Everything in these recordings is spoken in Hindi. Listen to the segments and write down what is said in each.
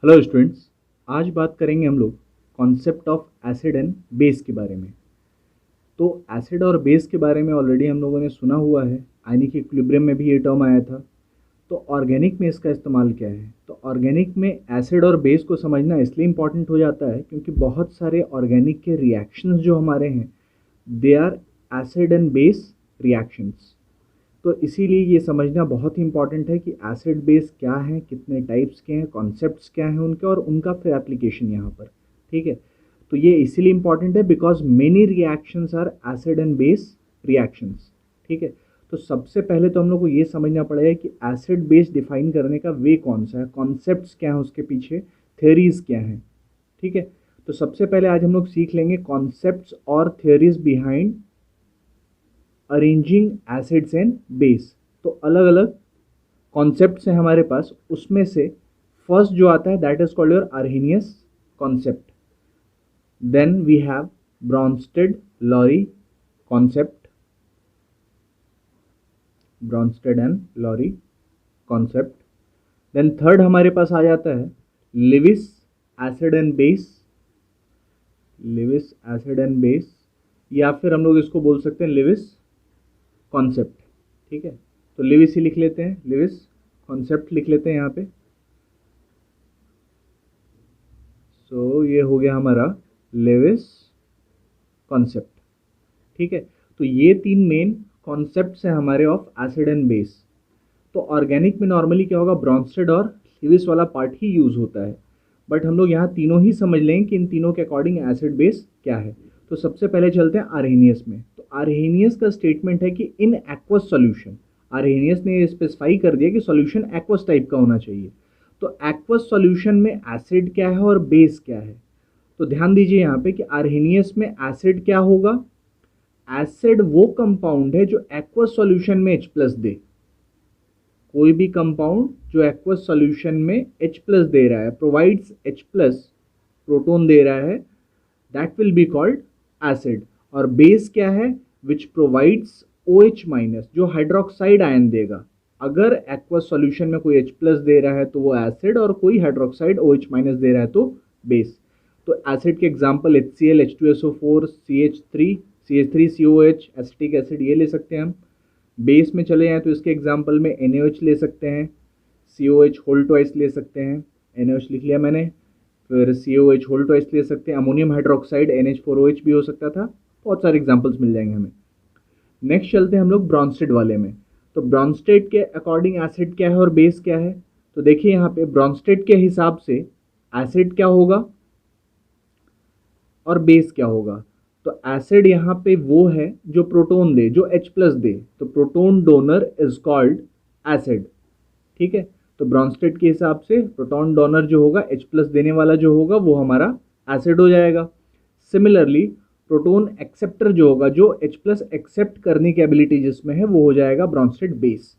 Hello students. आज बात करेंगे हम लोग concept of acid and base के बारे में। तो एसिड और बेस के बारे में ऑलरेडी हम लोगों ने सुना हुआ है, आयनिक इक्विलिब्रियम में भी ये टर्म आया था। तो ऑर्गेनिक में इसका इस्तेमाल क्या है? तो ऑर्गेनिक में एसिड और बेस को समझना इसलिए इम्पॉर्टेंट हो जाता है क्योंकि बहुत सारे ऑर्गेनिक के रिएक्शंस जो हमारे हैं, they are acid and base reactions. तो इसीलिए ये समझना बहुत ही इंपॉर्टेंट है कि एसिड बेस क्या है, कितने टाइप्स के हैं, कॉन्सेप्ट्स क्या हैं उनके, और उनका फिर एप्लीकेशन यहाँ पर। ठीक है, तो ये इसीलिए इंपॉर्टेंट है because many reactions are acid and base reactions. ठीक है, तो सबसे पहले तो हम लोग को ये समझना पड़ेगा कि एसिड बेस डिफाइन करने का वे कौन सा है, कॉन्सेप्ट्स क्या हैं उसके पीछे, थ्योरीज क्या हैं। ठीक है, तो सबसे पहले आज हम लोग सीख लेंगे कॉन्सेप्ट्स और theories behind arranging acids and base. तो अलग अलग कॉन्सेप्ट्स हैं हमारे पास, उसमें से फर्स्ट जो आता है that is called your Arrhenius concept. Then we have Bronsted Lowry concept, Bronsted and Lowry concept. Then third हमारे पास आ जाता है Lewis acid and base, Lewis acid and base, या फिर हम लोग इसको बोल सकते हैं लिविस कॉन्सेप्ट। ठीक है, तो लिविस ही लिख लेते हैं, लिविस कॉन्सेप्ट लिख लेते हैं यहाँ पे। सो ये हो गया हमारा लिविस कॉन्सेप्ट। ठीक है, तो ये तीन मेन कॉन्सेप्ट्स हैं हमारे ऑफ एसिड एंड बेस। तो ऑर्गेनिक में नॉर्मली क्या होगा, ब्रॉन्स्टेड और लिविस वाला पार्ट ही यूज होता है, बट हम लोग यहाँ तीनों ही समझ लेंगे कि इन तीनों के अकॉर्डिंग एसिड बेस क्या है। तो सबसे पहले चलते हैं आर्हेनियस में। तो आर्हेनियस का स्टेटमेंट है कि इन एक्वस सॉल्यूशन, आर्हेनियस ने स्पेसिफाई कर दिया कि सॉल्यूशन एक्वस टाइप का होना चाहिए। तो एक्वस सॉल्यूशन में एसिड क्या है और बेस क्या है? तो ध्यान दीजिए यहाँ पे कि आर्हेनियस में एसिड क्या होगा, एसिड वो कंपाउंड है जो एक्वस सॉल्यूशन में H प्लस दे। कोई भी कंपाउंड जो एक्वस सॉल्यूशन में H प्लस दे रहा है, प्रोवाइड्स H प्लस प्रोटोन दे रहा है, that will be called acid. और बेस क्या है, विच प्रोवाइड्स OH माइनस, जो हाइड्रोक्साइड आयन देगा। अगर एक्वस सॉल्यूशन में कोई H प्लस दे रहा है तो वो एसिड, और कोई हाइड्रोक्साइड OH माइनस दे रहा है तो बेस। तो एसिड के example HCl, H2SO4, CH3COH, acetic acid, ये ले सकते हैं हम। बेस में चले जाएं तो इसके एग्जांपल में NaOH ले सकते हैं, COH होल ट्वाइस ले सकते हैं, NaOH लिख लिया मैंने, फिर COH होल ट्वाइस ले सकते हैं, अमोनियम हाइड्रोक्साइड NH4OH भी हो सकता था। बहुत सारे एग्जांपल्स मिल जाएंगे हमें। नेक्स्ट चलते हैं हम लोग ब्रॉन्स्टेड वाले में। तो ब्रॉन्स्टेड के अकॉर्डिंग एसिड क्या है और बेस क्या है? तो देखिए यहाँ पे ब्रॉन्स्टेड के हिसाब से एसिड क्या होगा और बेस क्या होगा। तो एसिड यहाँ पे वो है जो प्रोटोन दे, जो H प्लस दे, तो proton donor is called acid. ठीक है, तो ब्रॉन्स्टेड के हिसाब से प्रोटोन डोनर जो होगा, H प्लस देने वाला जो होगा, वो हमारा एसिड हो जाएगा। सिमिलरली प्रोटोन एक्सेप्टर जो होगा, जो H प्लस एक्सेप्ट करने की एबिलिटी जिसमें है, वो हो जाएगा ब्रॉन्स्टेड बेस।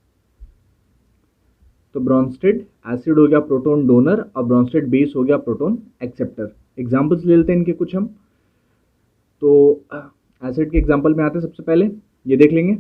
तो ब्रॉन्स्टेड एसिड हो गया प्रोटोन डोनर, और ब्रॉन्स्टेड बेस हो गया प्रोटोन एक्सेप्टर। एग्जाम्पल्स ले लेते हैं इनके कुछ हम। तो एसिड के एग्जांपल में आते हैं, सबसे पहले ये देख लेंगे।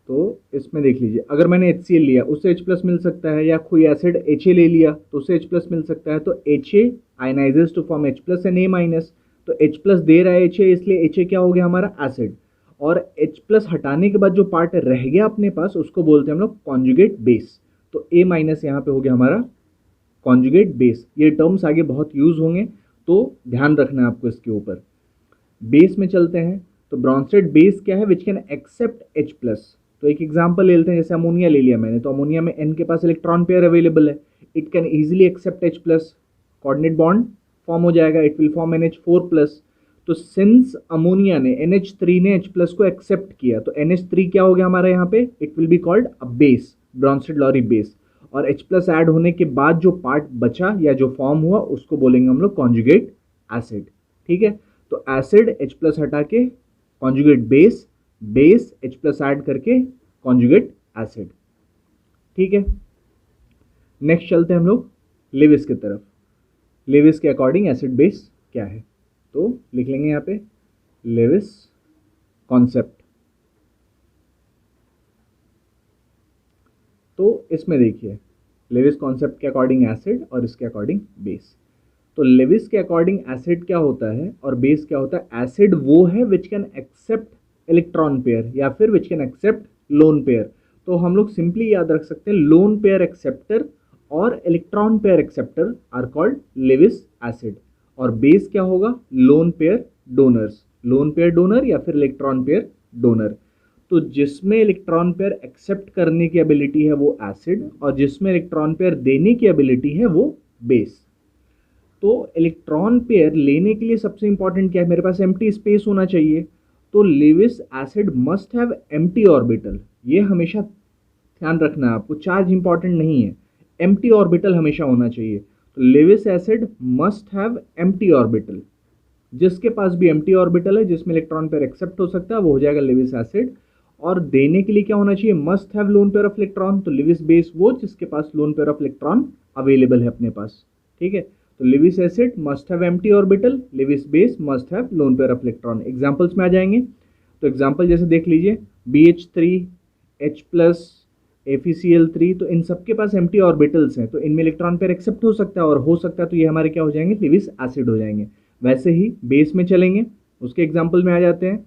तो इसमें देख लीजिए, अगर मैंने HCl लिया उससे H प्लस मिल सकता है, या कोई एसिड HA ले लिया तो उससे H प्लस मिल सकता है। तो HA ionises to form H plus and A minus. तो H प्लस दे रहा है HA, इसलिए HA क्या हो गया हमारा एसिड। और H प्लस हटाने के बाद जो पार्ट रह गया अपने पास, उसको बोलते हैं हम लोग कॉन्जुगेट बेस। तो A माइनस यहाँ पे हो गया हमारा कॉन्जुगेट बेस। ये टर्म्स आगे बहुत यूज होंगे, तो ध्यान रखना है आपको इसके ऊपर। बेस में चलते हैं, तो ब्रॉन्स्टेड बेस क्या है, which can accept H plus. तो एक एग्जांपल ले लेते हैं, जैसे अमोनिया ले लिया मैंने, तो अमोनिया में N के पास इलेक्ट्रॉन पेयर अवेलेबल है, it can easily accept H plus, coordinate bond form हो जाएगा, it will form NH4 plus. तो सिंस अमोनिया ने NH3 ने H प्लस को एक्सेप्ट किया, तो NH3 क्या हो गया हमारा यहाँ पे, it will be called a base, Bronsted Lowry base. और H प्लस ऐड होने के बाद जो पार्ट बचा या जो फॉर्म हुआ, उसको बोलेंगे हम लोग कॉन्जुगेट एसिड। ठीक है, तो एसिड H प्लस हटा के conjugate base, base H plus add करके कॉन्जुगेट एसिड। ठीक है, नेक्स्ट चलते हैं हम लोग लेविस की तरफ। लेविस के अकॉर्डिंग एसिड बेस क्या है, तो लिख लेंगे यहाँ पे लेविस कॉन्सेप्ट। तो इसमें देखिए लेविस कॉन्सेप्ट के अकॉर्डिंग एसिड और इसके अकॉर्डिंग बेस। तो लेविस के अकॉर्डिंग एसिड क्या होता है और बेस क्या होता है? एसिड वो है which can accept electron pair या फिर which can accept lone pair. तो हम लोग सिंपली याद रख सकते हैं लोन पेयर एक्सेप्टर और electron pair acceptor are called Lewis acid. और बेस क्या होगा? Lone pair donors, lone pair donor या फिर इलेक्ट्रॉन पेयर डोनर। तो जिसमें इलेक्ट्रॉन पेयर एक्सेप्ट करने की एबिलिटी है वो एसिड और जिसमें इलेक्ट्रॉन पेयर देने की एबिलिटी है वो बेस। तो इलेक्ट्रॉन पेयर लेने के लिए सबसे इंपॉर्टेंट क्या है? मेरे पास एम्प्टी स्पेस होना चाहिए। तो Lewis acid must have empty orbital. ये हमेशा ध्यान रखना है आपको, चार्ज इंपॉर्टेंट नहीं है, एम्प्टी ऑर्बिटल हमेशा होना चाहिए। तो Lewis acid must have empty orbital. जिसके पास भी एम्प्टी ऑर्बिटल है जिसमें इलेक्ट्रॉन पेयर एक्सेप्ट हो सकता है वो हो जाएगा लेविस एसिड। और देने के लिए क्या होना चाहिए? Must have lone pair of electron. तो लेविस बेस वो जिसके पास lone pair of electron available है अपने पास, ठीक है। तो Lewis acid must have empty orbital, Lewis base must have lone pair of electron. Examples में आ जाएंगे। तो एग्जांपल जैसे देख लीजिए, BH3, H+, FeCl3, तो इन सबके पास एम्प्टी ऑर्बिटल्स हैं, तो इनमें इलेक्ट्रॉन पेयर एक्सेप्ट हो सकता है और हो सकता है, तो ये हमारे क्या हो जाएंगे? लेविस एसिड हो जाएंगे। वैसे ही बेस में चलेंगे, उसके एग्जाम्पल में आ जाते हैं।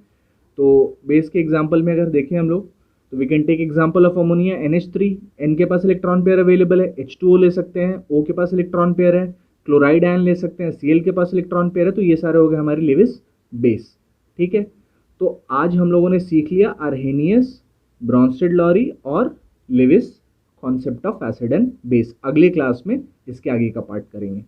तो बेस के एग्जाम्पल में अगर देखें हम लोग तो we can take example of ammonia NH3, N के पास इलेक्ट्रॉन पेयर अवेलेबल है, H2O ले सकते हैं, O के पास इलेक्ट्रॉन पेयर है, क्लोराइड आयन ले सकते हैं, Cl के पास इलेक्ट्रॉन पेयर है। तो ये सारे हो गए हमारे लेविस बेस, ठीक है। तो आज हम लोगों ने सीख लिया आर्हेनियस, ब्रॉन्स्टेड-लॉरी और Lewis concept of acid and base. अगले क्लास में इसके आगे का पार्ट करेंगे।